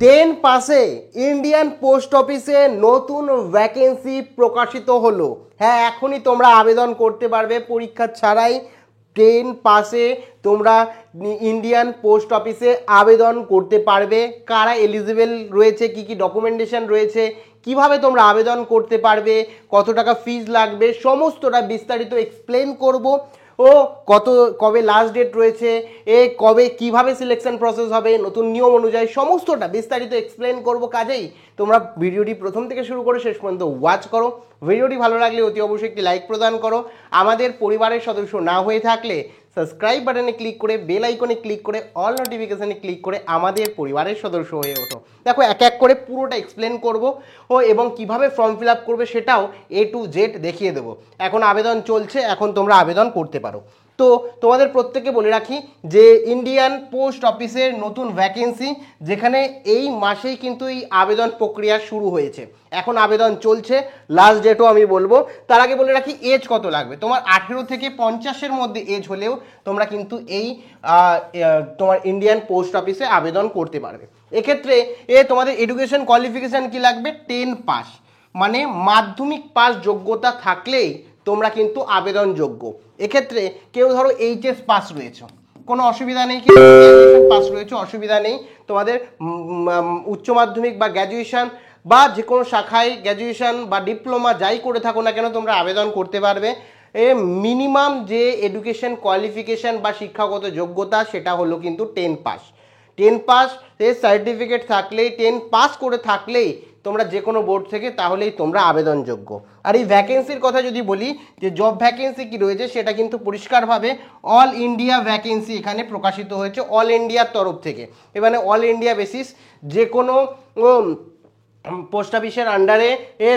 10 পাসে Indian post অফিসে নতুন ভ্যাকেন্সি প্রকাশিত হলো। হ্যাঁ, এখনই তোমরা আবেদন করতে পারবে পরীক্ষা ছাড়াই। 10 পাসে তোমরা ইন্ডিয়ান পোস্ট অফিসে আবেদন করতে পারবে। কারা এলিজিবল রয়েছে, কি কি ডকুমেন্টেশন রয়েছে, কিভাবে তোমরা আবেদন করতে পারবে, কত টাকা ফিজ লাগবে, সমস্তটা বিস্তারিত এক্সপ্লেন করব। ও কবে লাস্ট ডেট রয়েছে, কবে কিভাবে সিলেকশন প্রসেস হবে, নতুন নিয়ম অনুযায়ী সমস্তটা বিস্তারিত এক্সপ্লেন করব। কাজেই তোমরা ভিডিওটি প্রথম থেকে শুরু করে শেষ পর্যন্ত ওয়াচ করো। ভিডিওটি ভালো লাগলে অতি অবশ্যই একটি লাইক প্রদান করো। আমাদের পরিবারের সদস্য না হয়ে থাকলে সাবস্ক্রাইব বাটনে ক্লিক করে বেল আইকনে ক্লিক করে অল নোটিফিকেশানে ক্লিক করে আমাদের পরিবারের সদস্য হয়ে ওঠো। দেখো, এক এক করে পুরোটা এক্সপ্লেন করব এবং কিভাবে ফর্ম ফিল আপ করবে সেটাও A to Z দেখিয়ে দেবো। এখন আবেদন চলছে, এখন তোমরা আবেদন করতে পারো। তো তোমাদের প্রত্যেককে বলে রাখি যে ইন্ডিয়ান পোস্ট অফিসের নতুন ভ্যাকেন্সি, যেখানে এই মাসেই কিন্তু এই আবেদন প্রক্রিয়া শুরু হয়েছে। এখন আবেদন চলছে, লাস্ট ডেটও আমি বলবো। তার আগে বলে রাখি এজ কত লাগবে। তোমার 18 থেকে 50-এর মধ্যে এজ হলেও তোমরা কিন্তু এই তোমার ইন্ডিয়ান পোস্ট অফিসে আবেদন করতে পারবে। এক্ষেত্রে তোমাদের এডুকেশন কোয়ালিফিকেশান কি লাগবে? 10 পাস, মানে মাধ্যমিক পাস যোগ্যতা থাকলেই তোমরা কিন্তু আবেদনযোগ্য। এক্ষেত্রে কেউ ধরো এইচএস পাস রয়েছে, কোনো অসুবিধা নেই, কিন্তু গ্র্যাজুয়েশন পাস রয়েছে অসুবিধা নেই। তোমাদের উচ্চ মাধ্যমিক বা গ্র্যাজুয়েশন বা যে কোনো শাখায় গ্র্যাজুয়েশন বা ডিপ্লোমা যাই করে থাকো না কেন তোমরা আবেদন করতে পারবে। মিনিমাম যে এডুকেশন কোয়ালিফিকেশান বা শিক্ষাগত যোগ্যতা সেটা হলো কিন্তু 10 পাস। 10 পাস এর সার্টিফিকেট থাকলেই, 10 পাস করে থাকলেই তোমরা যে কোনো বোর্ড থেকে তাহলেই তোমরা আবেদনযোগ্য। আর এই ভ্যাকেন্সির কথা যদি বলি, যে জব ভ্যাকেন্সি কি রয়েছে সেটা কিন্তু পরিষ্কারভাবে অল ইন্ডিয়া ভ্যাকেন্সি এখানে প্রকাশিত হয়েছে অল ইন্ডিয়ার তরফ থেকে। এবারে অল ইন্ডিয়া বেসিস যে কোনো পোস্ট অফিসের আন্ডারে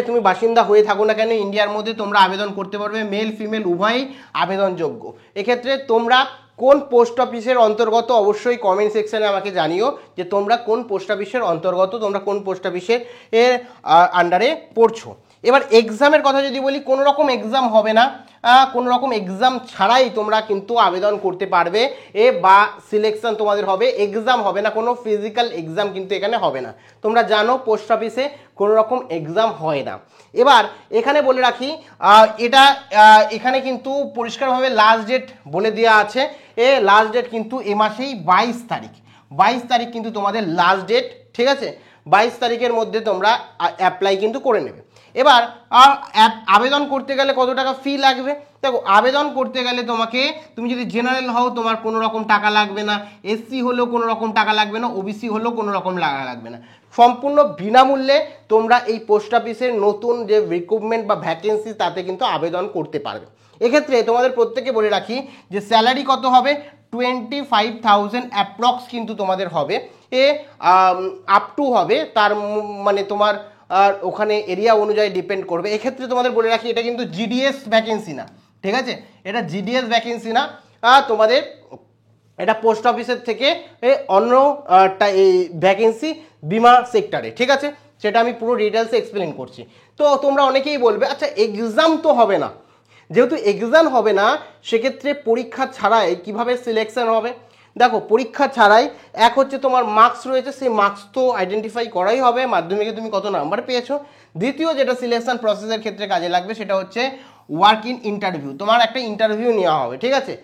তুমি বাসিন্দা হয়ে থাকো না কেন ইন্ডিয়ার মধ্যে তোমরা আবেদন করতে পারবে। মেল ফিমেল উভয়ই আবেদনযোগ্য। এক্ষেত্রে তোমরা কোন পোস্ট অফিসের অন্তর্গত অবশ্যই কমেন্ট সেকশানে আমাকে জানিও যে তোমরা কোন পোস্ট অফিসের অন্তর্গত, তোমরা কোন পোস্ট অফিসের আন্ডারে পড়ছো। এবার এক্সামের কথা যদি বলি, কোনো রকম এক্সাম হবে না, কোনো রকম এক্সাম ছাড়াই তোমরা কিন্তু আবেদন করতে পারবে বা সিলেকশন তোমাদের হবে। এক্সাম হবে না, কোনো ফিজিক্যাল এক্সাম কিন্তু এখানে হবে না। তোমরা জানো পোস্ট অফিসে কোনো রকম এক্সাম হয় না। এবার এখানে বলে রাখি, এটা এখানে কিন্তু পরিষ্কারভাবে লাস্ট ডেট বলে দেওয়া আছে। লাস্ট ডেট কিন্তু এ মাসেই 22 তারিখ। 22 তারিখ কিন্তু তোমাদের লাস্ট ডেট, ঠিক আছে? 22 তারিখের মধ্যে তোমরা অ্যাপ্লাই কিন্তু করে নেবে। এবার আবেদন করতে গেলে কত টাকা ফি লাগবে? দেখো, আবেদন করতে গেলে তুমি যদি জেনারেল হও তোমার কোনো রকম টাকা লাগবে না, এসসি হলেও কোনো রকম টাকা লাগবে না, ওবিসি হলেও কোনো রকম লাগবে না। সম্পূর্ণ বিনামূল্যে তোমরা এই পোস্ট অফিসের নতুন যে রিক্রুটমেন্ট বা ভ্যাকেন্সি তাতে কিন্তু আবেদন করতে পারবে। এক্ষেত্রে তোমাদের প্রত্যেকে বলে রাখি যে স্যালারি কত হবে? 25,000 অ্যাপ্রক্স কিন্তু তোমাদের হবে। আপ টু হবে, তার মানে তোমার আর ওখানে এরিয়া অনুযায়ী ডিপেন্ড করবে। এক্ষেত্রে তোমাদের বলে রাখি এটা কিন্তু জিডিএস ভ্যাকেন্সি না, ঠিক আছে? এটা জিডিএস ভ্যাকেন্সি না, তোমাদের এটা পোস্ট অফিসের থেকে অন্য এই ভ্যাকেন্সি বিমা সেক্টরে, ঠিক আছে? সেটা আমি পুরো ডিটেলসে এক্সপ্লেন করছি। তো তোমরা অনেকেই বলবে আচ্ছা এক্সাম তো হবে না, যেহেতু এক্সাম হবে না সেক্ষেত্রে পরীক্ষা ছাড়াই কিভাবে সিলেকশন হবে? দেখো, পরীক্ষা ছাড়াই এক হচ্ছে তোমার মার্কস রয়েছে, সেই মার্কস তো আইডেন্টিফাই করাই হবে মাধ্যমিকে তুমি কত নাম্বার পেয়েছো। দ্বিতীয় যেটা সিলেকশন প্রসেসের ক্ষেত্রে কাজে লাগবে সেটা হচ্ছে ওয়ার্ক ইন ইন্টারভিউ। তোমার একটা ইন্টারভিউ নেওয়া হবে, ঠিক আছে?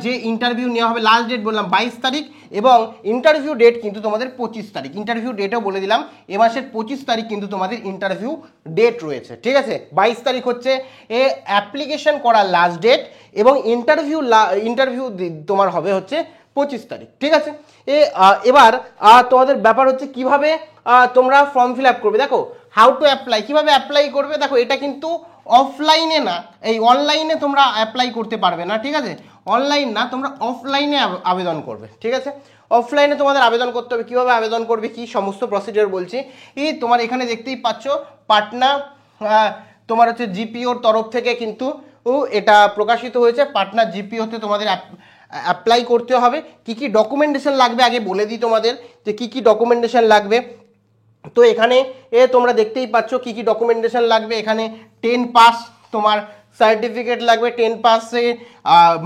যে ইন্টারভিউ নেওয়া হবে, লাস্ট ডেট বললাম 22 তারিখ এবং ইন্টারভিউ ডেট কিন্তু তোমাদের 25 তারিখ। ইন্টারভিউ ডেটও বলে দিলাম, এ মাসের 25 তারিখ কিন্তু তোমাদের ইন্টারভিউ ডেট রয়েছে, ঠিক আছে? 22 তারিখ হচ্ছে অ্যাপ্লিকেশন করার লাস্ট ডেট এবং ইন্টারভিউ তোমার হবে হচ্ছে 25 তারিখ, ঠিক আছে? এবার তোমাদের ব্যাপার হচ্ছে কিভাবে তোমরা ফর্ম ফিল আপ করবে। দেখো, হাউ টু অ্যাপ্লাই, কিভাবে অ্যাপ্লাই করবে। দেখো, এটা কিন্তু অফলাইনে না, এই অনলাইনে তোমরা অ্যাপ্লাই করতে পারবে না, ঠিক আছে? অনলাইন না, তোমরা অফলাইনে আবেদন করবে, ঠিক আছে? অফলাইনে তোমাদের আবেদন করতে হবে। কীভাবে আবেদন করবে, কি সমস্ত প্রসিডিওর বলছি। তোমার এখানে দেখতেই পাচ্ছ পাটনা তোমার হচ্ছে জিপিওর তরফ থেকে কিন্তু এটা প্রকাশিত হয়েছে। পাটনা জিপিওতে তোমাদের অ্যাপ্লাই করতে হবে। কি কি ডকুমেন্টেশন লাগবে আগে বলে দিই তোমাদের, যে কি কি ডকুমেন্টেশন লাগবে। তো এখানে তোমরা দেখতেই পাচ্ছ কি কি ডকুমেন্টেশন লাগবে। এখানে 10 পাস তোমার সার্টিফিকেট লাগবে, 10 পাসে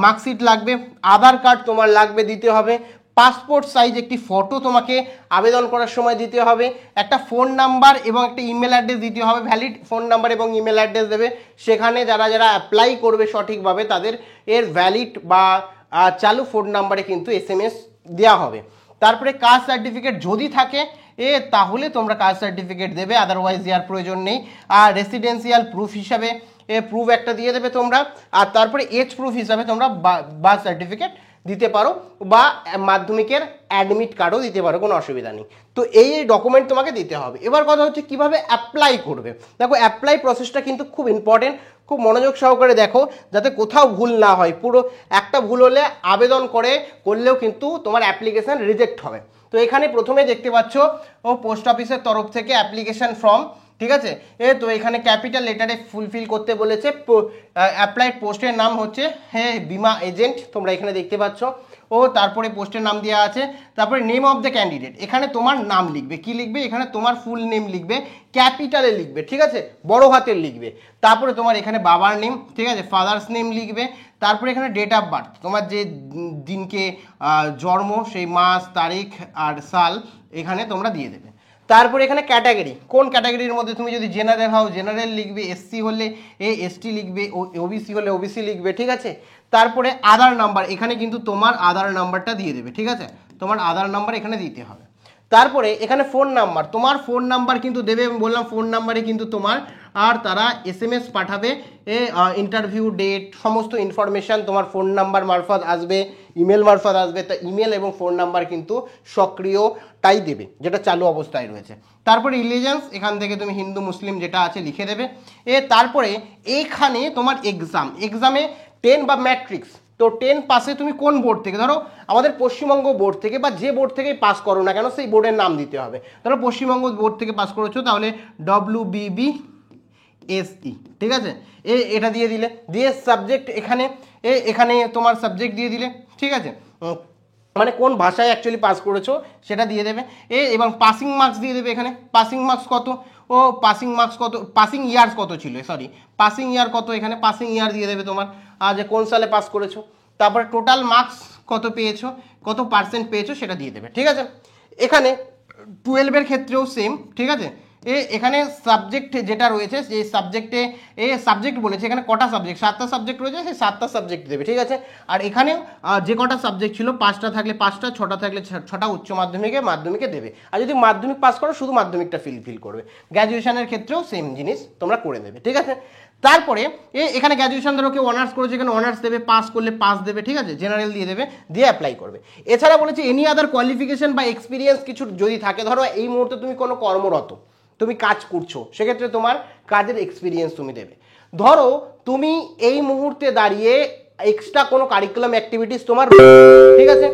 মার্কশিট লাগবে, আধার কার্ড তোমার লাগবে দিতে হবে, পাসপোর্ট সাইজ একটি ফটো তোমাকে আবেদন করার সময় দিতে হবে, একটা ফোন নাম্বার এবং একটা ইমেল অ্যাড্রেস দিতে হবে, ভ্যালিড ফোন নাম্বার এবং ইমেল অ্যাড্রেস দেবে। সেখানে যারা যারা অ্যাপ্লাই করবে সঠিকভাবে তাদের এর ভ্যালিড বা চালু ফোন নাম্বারে কিন্তু SMS দেওয়া হবে। তারপরে কাস্ট সার্টিফিকেট যদি থাকে তাহলে তোমরা কাস্ট সার্টিফিকেট দেবে, আদারওয়াইজ দেওয়ার প্রয়োজন নেই। আর রেসিডেন্সিয়াল প্রুফ হিসাবে প্রুফ একটা দিয়ে দেবে তোমরা। আর তারপরে এজ প্রুফ হিসাবে তোমরা বার্থ সার্টিফিকেট দিতে পারো বা মাধ্যমিকের অ্যাডমিট কার্ডও দিতে পারো, কোনো অসুবিধা নেই। তো এই ডকুমেন্ট তোমাকে দিতে হবে। এবার কথা হচ্ছে কিভাবে অ্যাপ্লাই করবে। দেখো অ্যাপ্লাই প্রসেসটা কিন্তু খুব ইম্পর্টেন্ট, খুব মনোযোগ সহকারে দেখো যাতে কোথাও ভুল না হয়। পুরো একটা ভুল হলে আবেদন করলেও কিন্তু তোমার অ্যাপ্লিকেশন রিজেক্ট হবে। তো এখানে প্রথমে দেখতে পাচ্ছ পোস্ট অফিসের তরফ থেকে অ্যাপ্লিকেশন ফর্ম, ঠিক আছে। তো এখানে ক্যাপিটাল লেটারে ফুলফিল করতে বলেছে। অ্যাপ্লাইড পোস্টের নাম হচ্ছে বিমা এজেন্ট, তোমরা এখানে দেখতে পাচ্ছ। তারপরে পোস্টের নাম দেওয়া আছে। তারপরে নেম অফ দ্য ক্যান্ডিডেট, এখানে তোমার নাম লিখবে। কি লিখবে? এখানে তোমার ফুল নেম লিখবে, ক্যাপিটালে লিখবে, ঠিক আছে, বড় হাতের লিখবে। তারপরে তোমার এখানে বাবার নেম, ঠিক আছে, ফাদার্স নেম লিখবে। তারপরে এখানে ডেট অফ বার্থ, তোমার যে দিনকে জন্ম সেই মাস তারিখ আর সাল এখানে তোমরা দিয়ে দেবে। তারপরে এখানে ক্যাটাগরি, কোন ক্যাটাগরির মধ্যে তুমি যদি জেনারেল হও জেনারেল লিখবে, SC হলে ST লিখবে, OBC হলে OBC লিখবে, ঠিক আছে। তারপরে আধার নাম্বার, এখানে কিন্তু তোমার আধার নাম্বারটা দিয়ে দেবে, ঠিক আছে, তোমার আধার নাম্বার এখানে দিতে হবে। তারপরে এখানে ফোন নাম্বার, তোমার ফোন নাম্বার কিন্তু দেবে, আমি বললাম ফোন নাম্বারে কিন্তু তোমার আর তারা SMS পাঠাবে, ইন্টারভিউ ডেট সমস্ত ইনফরমেশান তোমার ফোন নাম্বার মারফত আসবে, ইমেল মারফত আসবে। তা ইমেল এবং ফোন নাম্বার কিন্তু সক্রিয়টাই দেবে, যেটা চালু অবস্থায় রয়েছে। তারপরে রিলিজিয়ান্স, এখান থেকে তুমি হিন্দু মুসলিম যেটা আছে লিখে দেবে। তারপরে এখানে তোমার এক্সামে 10 বা ম্যাট্রিক্স, তো 10 পাসে তুমি কোন বোর্ড থেকে, ধরো আমাদের পশ্চিমবঙ্গ বোর্ড থেকে বা যে বোর্ড থেকেই পাস করো না কেন সেই বোর্ডের নাম দিতে হবে। ধরো পশ্চিমবঙ্গ বোর্ড থেকে পাস করেছো তাহলে WBBSE, ঠিক আছে, এটা দিয়ে দিলে। দিয়ে সাবজেক্ট এখানে তোমার সাবজেক্ট দিয়ে দিলে, ঠিক আছে, মানে কোন ভাষায় অ্যাকচুয়ালি পাস করেছো সেটা দিয়ে দেবে। এবং পাসিং মার্কস দিয়ে দেবে। এখানে পাসিং মার্কস কত, পাসিং ইয়ার্স কত ছিল, পাসিং ইয়ার কত, এখানে পাসিং ইয়ার দিয়ে দেবে তোমার, আর যে কোন সালে পাস করেছো। তারপরে টোটাল মার্কস কত পেয়েছো, কত পার্সেন্ট পেয়েছো সেটা দিয়ে দেবে, ঠিক আছে। এখানে 12-এর ক্ষেত্রেও সেম, ঠিক আছে। এখানে সাবজেক্ট যেটা রয়েছে সেই সাবজেক্টে সাবজেক্ট বলেছে এখানে কটা সাবজেক্ট, 7টা সাবজেক্ট রয়েছে, সেই 7টা সাবজেক্ট দেবে, ঠিক আছে। আর এখানে যে কটা সাবজেক্ট ছিল 5টা থাকলে 5টা, 6টা থাকলে 6টা উচ্চ মাধ্যমিকে দেবে। আর যদি মাধ্যমিক পাস করো শুধু মাধ্যমিকটা ফিল করবে। গ্র্যাজুয়েশনের ক্ষেত্রেও সেম জিনিস তোমরা করে দেবে, ঠিক আছে। তারপরে এখানে গ্র্যাজুয়েশন ধরো কেউ অনার্স করেছে, এখানে অনার্স দেবে, পাস করলে পাস দেবে, ঠিক আছে, জেনারেল দিয়ে দেবে, দিয়ে অ্যাপ্লাই করবে। এছাড়া বলেছে এনি আদার কোয়ালিফিকেশন বা এক্সপিরিয়েন্স কিছু যদি থাকে, ধরো এই মুহূর্তে তুমি কোনো কর্মরত, তুমি কাজ করছো, সেক্ষেত্রে তোমার কাজের এক্সপিরিয়েন্স তুমি দেবে। ধরো তুমি এই মুহূর্তে দাঁড়িয়ে এক্সট্রা কোনো কারিকুলাম অ্যাক্টিভিটিস তোমার, ঠিক আছে।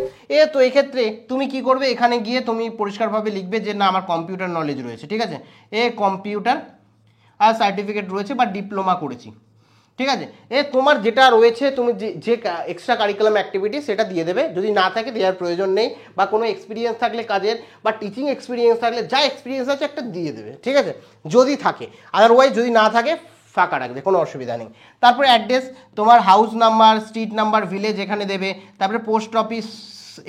তো এক্ষেত্রে তুমি কি করবে, এখানে গিয়ে তুমি পরিষ্কারভাবে লিখবে যে না আমার কম্পিউটার নলেজ রয়েছে, ঠিক আছে, কম্পিউটার আর সার্টিফিকেট রয়েছে বা ডিপ্লোমা করেছি, ঠিক আছে। তোমার যেটা রয়েছে তুমি যে এক্সট্রা কারিকুলাম অ্যাক্টিভিটি সেটা দিয়ে দেবে। যদি না থাকে দেওয়ার প্রয়োজন নেই, বা কোনো এক্সপিরিয়েন্স থাকলে কাজের বা টিচিং এক্সপিরিয়েন্স থাকলে যা এক্সপিরিয়েন্স আছে একটা দিয়ে দেবে, ঠিক আছে, যদি থাকে। আদারওয়াইজ যদি না থাকে ফাঁকা রাখবে, কোনো অসুবিধা নেই। তারপরে অ্যাড্রেস, তোমার house number, street number, village এখানে দেবে। তারপরে পোস্ট অফিস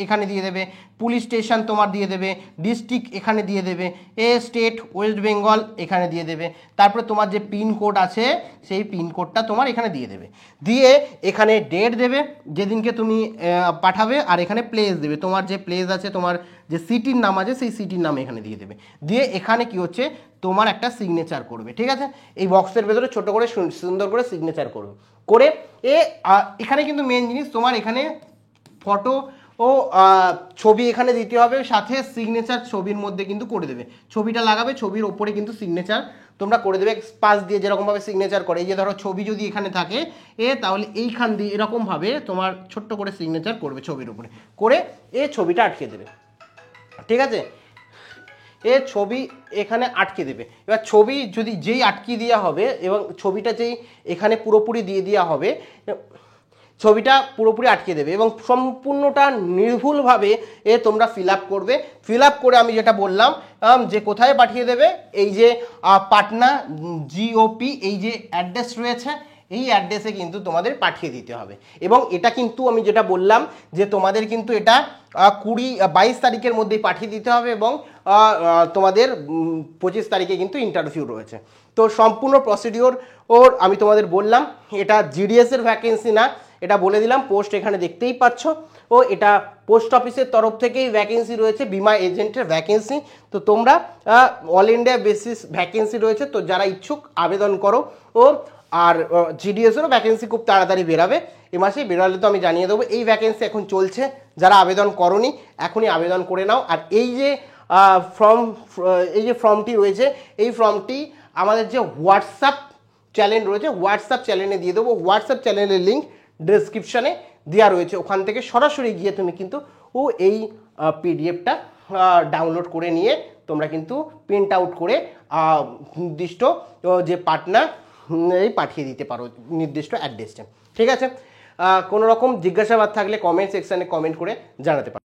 এখানে দিয়ে দেবে, পুলিশ স্টেশন তোমার দিয়ে দেবে, ডিস্ট্রিক্ট এখানে দিয়ে দেবে, স্টেট ওয়েস্ট বেঙ্গল এখানে দিয়ে দেবে। তারপরে তোমার যে পিনকোড আছে সেই পিনকোডটা তোমার এখানে দিয়ে দেবে। দিয়ে এখানে ডেট দেবে যেদিনকে তুমি পাঠাবে, আর এখানে প্লেস দেবে, তোমার যে প্লেস আছে, তোমার যে সিটির নাম আছে সেই সিটির নাম এখানে দিয়ে দেবে। দিয়ে এখানে কি হচ্ছে তোমার একটা সিগনেচার করবে, ঠিক আছে, এই বক্সের ভেতরে ছোট করে সুন্দর করে সিগনেচার করবে। করে এখানে কিন্তু মেন জিনিস তোমার এখানে ফটো ছবি এখানে দিতে হবে, সাথে সিগনেচার ছবির মধ্যে কিন্তু করে দেবে, ছবিটা লাগাবে, ছবির ওপরে কিন্তু সিগনেচার তোমরা করে দেবে পাশ দিয়ে, যেরকমভাবে সিগনেচার করে। এই যে ধরো ছবি যদি এখানে থাকে তাহলে এইখান দিয়ে এরকমভাবে তোমার ছোট্ট করে সিগনেচার করবে ছবির উপরে, করে ছবিটা আটকে দেবে, ঠিক আছে। ছবি এখানে আটকে দেবে। এবার ছবি যদি যেই আটকে দেওয়া হবে এবং ছবিটা যেই এখানে পুরোপুরি দিয়ে দেওয়া হবে, ছবিটা পুরোপুরি আটকে দেবে এবং সম্পূর্ণটা নির্ভুলভাবে তোমরা ফিল আপ করবে। ফিল আপ করে আমি যেটা বললাম যে কোথায় পাঠিয়ে দেবে, এই যে পাটনা GOP এই যে অ্যাড্রেস রয়েছে এই অ্যাড্রেসে কিন্তু তোমাদের পাঠিয়ে দিতে হবে। এবং এটা কিন্তু আমি যেটা বললাম যে তোমাদের কিন্তু এটা 22 তারিখের মধ্যেই পাঠিয়ে দিতে হবে এবং তোমাদের 25 তারিখে কিন্তু ইন্টারভিউ রয়েছে। তো সম্পূর্ণ প্রসিডিওর আমি তোমাদের বললাম। এটা জিডিএস এর ভ্যাকেন্সি না, এটা বলে দিলাম, পোস্ট এখানে দেখতেই পাচ্ছ। ও এটা পোস্ট অফিসের তরফ থেকেই ভ্যাকেন্সি রয়েছে, বিমা এজেন্টের ভ্যাকেন্সি। তো তোমরা অল ইন্ডিয়া বেসিস ভ্যাকেন্সি রয়েছে, তো যারা ইচ্ছুক আবেদন করো। ও আর জিডিএসেরও ভ্যাকেন্সি খুব তাড়াতাড়ি বেরাবে, এ মাসে বেরোলে তো আমি জানিয়ে দেবো। এই ভ্যাকেন্সি এখন চলছে, যারা আবেদন করনি এখনই আবেদন করে নাও। আর এই যে ফর্মটি রয়েছে, এই ফর্মটি আমাদের যে হোয়াটসঅ্যাপ চ্যানেল রয়েছে, হোয়াটসঅ্যাপ চ্যানেলে দিয়ে দেবো। হোয়াটসঅ্যাপ চ্যানেলের লিঙ্ক ডেসক্রিপশানে দেওয়া রয়েছে, ওখান থেকে সরাসরি গিয়ে তুমি কিন্তু এই পিডিএফটা ডাউনলোড করে নিয়ে তোমরা কিন্তু প্রিন্ট আউট করে নির্দিষ্ট যে পার্টনার পাঠিয়ে দিতে পারো নির্দিষ্ট অ্যাড্রেসটা। ঠিক আছে, কোনো রকম জিজ্ঞাসাবাদ থাকলে কমেন্ট সেকশানে কমেন্ট করে জানাতে পারো।